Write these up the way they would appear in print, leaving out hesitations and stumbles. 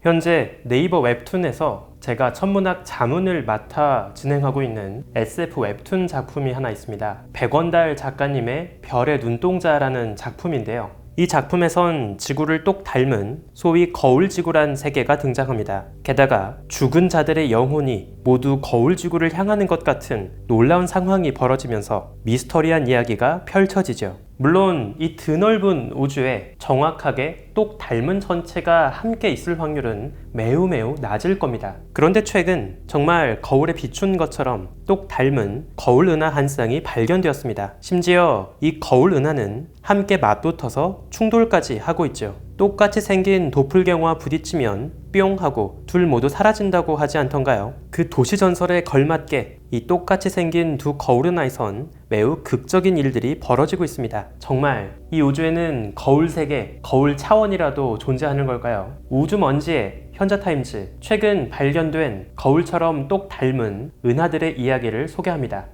현재 네이버 웹툰에서 제가 천문학 자문을 맡아 진행하고 있는 SF 웹툰 작품이 하나 있습니다. 백원달 작가님의 별의 눈동자라는 작품인데요. 이 작품에선 지구를 똑 닮은 소위 거울지구란 세계가 등장합니다. 게다가 죽은 자들의 영혼이 모두 거울지구를 향하는 것 같은 놀라운 상황이 벌어지면서 미스터리한 이야기가 펼쳐지죠. 물론 이 드넓은 우주에 정확하게 똑 닮은 전체가 함께 있을 확률은 매우 낮을 겁니다. 그런데 최근 정말 거울에 비춘 것처럼 똑 닮은 거울 은하 한 쌍이 발견되었습니다. 심지어 이 거울 은하는 함께 맞붙어서 충돌까지 하고 있죠. 똑같이 생긴 도플갱어와 부딪히면 뿅 하고 둘 모두 사라진다고 하지 않던가요? 그 도시 전설에 걸맞게 이 똑같이 생긴 두 거울 은하에선 매우 극적인 일들이 벌어지고 있습니다. 정말 이 우주에는 거울 세계, 거울 차원이라도 존재하는 걸까요? 우주 먼지의 현자타임즈, 최근 발견된 거울처럼 똑 닮은 은하들의 이야기를 소개합니다.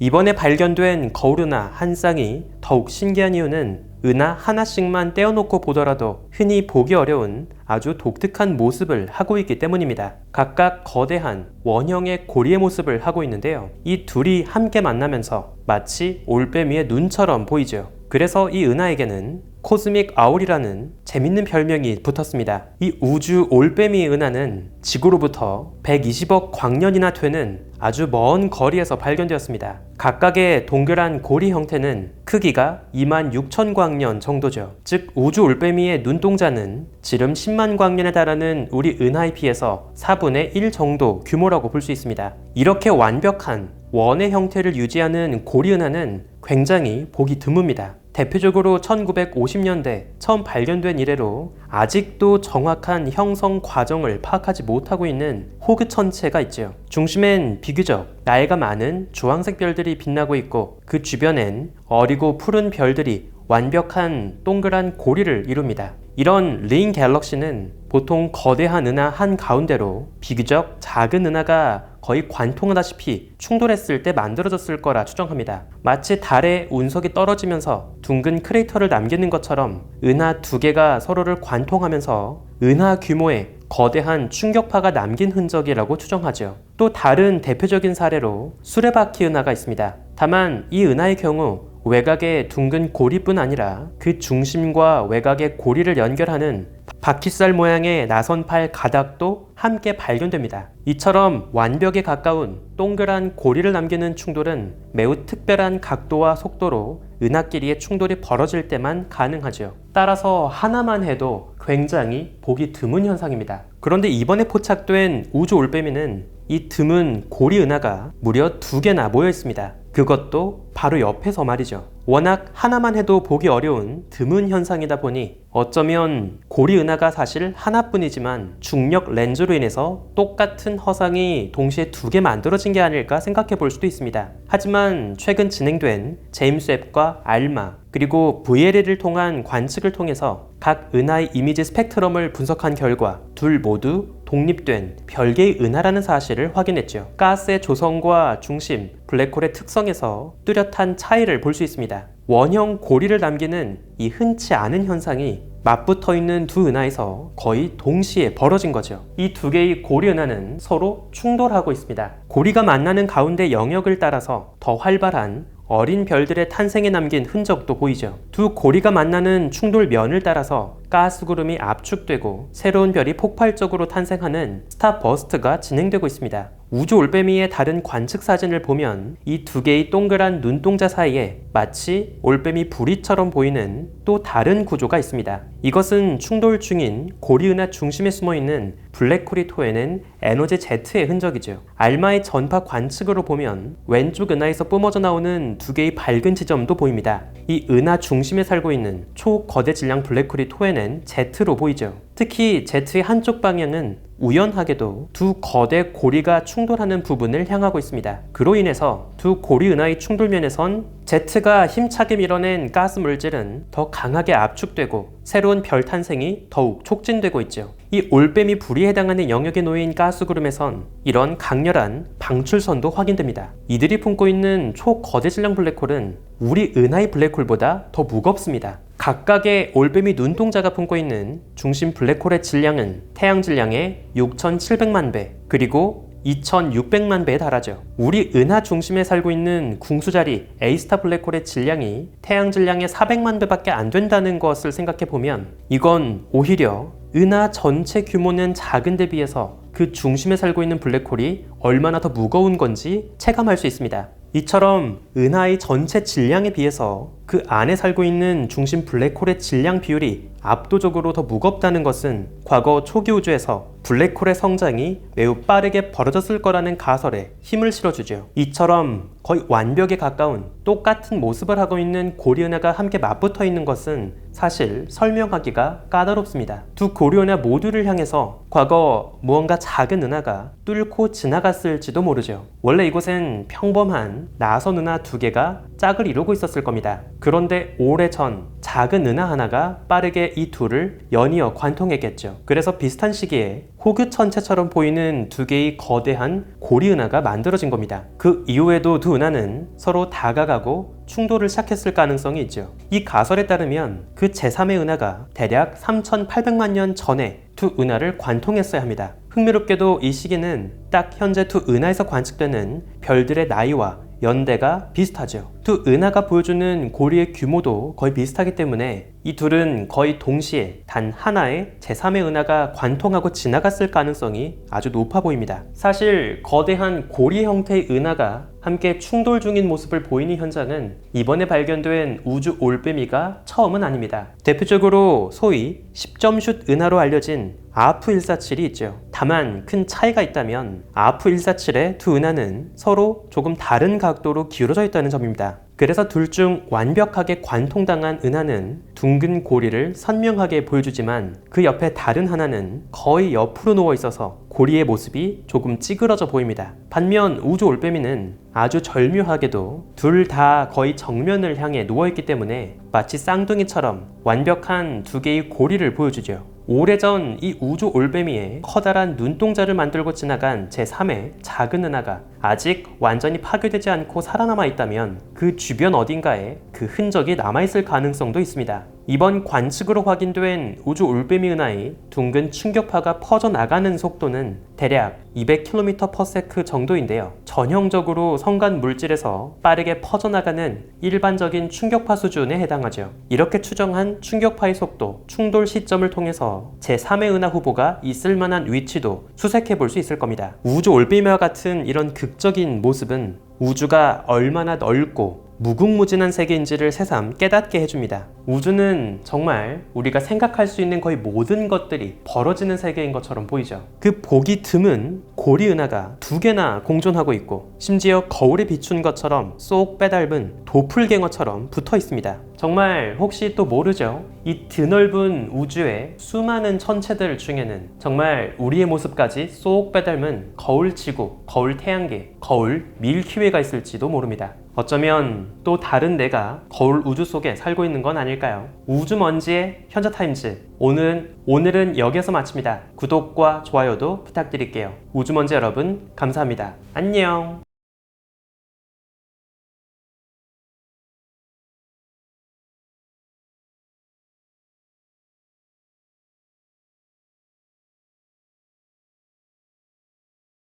이번에 발견된 거울 은하 한 쌍이 더욱 신기한 이유는 은하 하나씩만 떼어놓고 보더라도 흔히 보기 어려운 아주 독특한 모습을 하고 있기 때문입니다. 각각 거대한 원형의 고리의 모습을 하고 있는데요. 이 둘이 함께 만나면서 마치 올빼미의 눈처럼 보이죠. 그래서 이 은하에게는 코스믹 아울이라는 재밌는 별명이 붙었습니다. 이 우주 올빼미 은하는 지구로부터 120억 광년이나 되는 아주 먼 거리에서 발견되었습니다. 각각의 동그란 고리 형태는 크기가 26,000광년 정도죠. 즉 우주 올빼미의 눈동자는 지름 10만 광년에 달하는 우리 은하에 비해서 4분의 1 정도 규모라고 볼 수 있습니다. 이렇게 완벽한 원의 형태를 유지하는 고리 은하는 굉장히 보기 드뭅니다. 대표적으로 1950년대 처음 발견된 이래로 아직도 정확한 형성 과정을 파악하지 못하고 있는 호그 천체가 있죠. 중심엔 비교적 나이가 많은 주황색 별들이 빛나고 있고 그 주변엔 어리고 푸른 별들이 완벽한 동그란 고리를 이룹니다. 이런 링 갤럭시는 보통 거대한 은하 한가운데로 비교적 작은 은하가 거의 관통하다시피 충돌했을 때 만들어졌을 거라 추정합니다. 마치 달에 운석이 떨어지면서 둥근 크레이터를 남기는 것처럼 은하 두 개가 서로를 관통하면서 은하 규모의 거대한 충격파가 남긴 흔적이라고 추정하죠. 또 다른 대표적인 사례로 수레바퀴 은하가 있습니다. 다만 이 은하의 경우 외곽의 둥근 고리뿐 아니라 그 중심과 외곽의 고리를 연결하는 바퀴살 모양의 나선팔 가닥도 함께 발견됩니다. 이처럼 완벽에 가까운 동그란 고리를 남기는 충돌은 매우 특별한 각도와 속도로 은하끼리의 충돌이 벌어질 때만 가능하죠. 따라서 하나만 해도 굉장히 보기 드문 현상입니다. 그런데 이번에 포착된 우주 올빼미는 이 드문 고리 은하가 무려 2개나 모여 있습니다. 그것도 바로 옆에서 말이죠. 워낙 하나만 해도 보기 어려운 드문 현상이다 보니 어쩌면 고리 은하가 사실 하나뿐이지만 중력 렌즈로 인해서 똑같은 허상이 동시에 2개 만들어진 게 아닐까 생각해 볼 수도 있습니다. 하지만 최근 진행된 제임스 웹과 알마 그리고 VLA를 통한 관측을 통해서 각 은하의 이미지 스펙트럼을 분석한 결과 둘 모두 독립된 별개의 은하라는 사실을 확인했죠. 가스의 조성과 중심, 블랙홀의 특성에서 뚜렷한 차이를 볼 수 있습니다. 원형 고리를 남기는 이 흔치 않은 현상이 맞붙어 있는 두 은하에서 거의 동시에 벌어진 거죠. 이 두 개의 고리 은하는 서로 충돌하고 있습니다. 고리가 만나는 가운데 영역을 따라서 더 활발한 어린 별들의 탄생에 남긴 흔적도 보이죠. 두 고리가 만나는 충돌면을 따라서 가스구름이 압축되고 새로운 별이 폭발적으로 탄생하는 스타버스트가 진행되고 있습니다. 우주 올빼미의 다른 관측 사진을 보면 이 두 개의 동그란 눈동자 사이에 마치 올빼미 부리처럼 보이는 또 다른 구조가 있습니다. 이것은 충돌 중인 고리 은하 중심에 숨어있는 블랙홀이 토해낸 에너지 Z의 흔적이죠. 알마의 전파 관측으로 보면 왼쪽 은하에서 뿜어져 나오는 두 개의 밝은 지점도 보입니다. 이 은하 중심에 살고 있는 초거대 질량 블랙홀이 토해낸 Z로 보이죠. 특히 Z의 한쪽 방향은 우연하게도 두 거대 고리가 충돌하는 부분을 향하고 있습니다. 그로 인해서 두 고리 은하의 충돌면에선 Z가 힘차게 밀어낸 가스 물질은 더 강하게 압축되고 새로운 별 탄생이 더욱 촉진되고 있죠. 이 올빼미 불이 해당하는 영역에 놓인 가스구름에선 이런 강렬한 방출선도 확인됩니다. 이들이 품고 있는 초거대 질량 블랙홀은 우리 은하의 블랙홀보다 더 무겁습니다. 각각의 올빼미 눈동자가 품고 있는 중심 블랙홀의 질량은 태양 질량의 6,700만 배, 그리고 2,600만 배에 달하죠. 우리 은하 중심에 살고 있는 궁수자리 A스타 블랙홀의 질량이 태양 질량의 400만 배밖에 안 된다는 것을 생각해 보면 이건 오히려 은하 전체 규모는 작은데 비해서 그 중심에 살고 있는 블랙홀이 얼마나 더 무거운 건지 체감할 수 있습니다. 이처럼 은하의 전체 질량에 비해서 그 안에 살고 있는 중심 블랙홀의 질량 비율이 압도적으로 더 무겁다는 것은 과거 초기 우주에서 블랙홀의 성장이 매우 빠르게 벌어졌을 거라는 가설에 힘을 실어주죠. 이처럼 거의 완벽에 가까운 똑같은 모습을 하고 있는 고리은하가 함께 맞붙어 있는 것은 사실 설명하기가 까다롭습니다. 두 고리은하 모두를 향해서 과거 무언가 작은 은하가 뚫고 지나갔을지도 모르죠. 원래 이곳엔 평범한 나선 은하 두 개가 짝을 이루고 있었을 겁니다. 그런데 오래전 작은 은하 하나가 빠르게 이 둘을 연이어 관통했겠죠. 그래서 비슷한 시기에 호규천체처럼 보이는 두 개의 거대한 고리은하가 만들어진 겁니다. 그 이후에도 두 은하는 서로 다가가고 충돌을 시작했을 가능성이 있죠. 이 가설에 따르면 그 제3의 은하가 대략 3,800만 년 전에 두 은하를 관통했어야 합니다. 흥미롭게도 이 시기는 딱 현재 두 은하에서 관측되는 별들의 나이와 연대가 비슷하죠. 두 은하가 보여주는 고리의 규모도 거의 비슷하기 때문에 이 둘은 거의 동시에 단 하나의 제3의 은하가 관통하고 지나갔을 가능성이 아주 높아 보입니다. 사실 거대한 고리 형태의 은하가 함께 충돌 중인 모습을 보이는 현장은 이번에 발견된 우주 올빼미가 처음은 아닙니다. 대표적으로 소위 10점슛 은하로 알려진 아프147이 있죠. 다만 큰 차이가 있다면 아프147의 두 은하는 서로 조금 다른 각도로 기울어져 있다는 점입니다. 그래서 둘 중 완벽하게 관통당한 은하는 둥근 고리를 선명하게 보여주지만 그 옆에 다른 하나는 거의 옆으로 누워 있어서 고리의 모습이 조금 찌그러져 보입니다. 반면 우주 올빼미는 아주 절묘하게도 둘 다 거의 정면을 향해 누워있기 때문에 마치 쌍둥이처럼 완벽한 두 개의 고리를 보여주죠. 오래전 이 우주 올빼미의 커다란 눈동자를 만들고 지나간 제3의 작은 은하가 아직 완전히 파괴되지 않고 살아남아 있다면 그 주변 어딘가에 그 흔적이 남아있을 가능성도 있습니다. 이번 관측으로 확인된 우주 올빼미 은하의 둥근 충격파가 퍼져나가는 속도는 대략 200km/s 정도인데요. 전형적으로 성간 물질에서 빠르게 퍼져나가는 일반적인 충격파 수준에 해당하죠. 이렇게 추정한 충격파의 속도, 충돌 시점을 통해서 제3의 은하 후보가 있을 만한 위치도 수색해 볼 수 있을 겁니다. 우주 올빼미와 같은 이런 극적인 모습은 우주가 얼마나 넓고 무궁무진한 세계인지를 새삼 깨닫게 해줍니다. 우주는 정말 우리가 생각할 수 있는 거의 모든 것들이 벌어지는 세계인 것처럼 보이죠. 그 보기 드문 고리 은하가 두 개나 공존하고 있고 심지어 거울에 비춘 것처럼 쏙 빼닮은 도플갱어처럼 붙어 있습니다. 정말 혹시 또 모르죠? 이 드넓은 우주의 수많은 천체들 중에는 정말 우리의 모습까지 쏙 빼닮은 거울 지구, 거울 태양계, 거울 밀키웨이가 있을지도 모릅니다. 어쩌면 또 다른 내가 거울 우주 속에 살고 있는 건 아닐까요? 우주먼지의 현자타임즈 오늘은 여기서 마칩니다. 구독과 좋아요도 부탁드릴게요. 우주먼지 여러분 감사합니다. 안녕.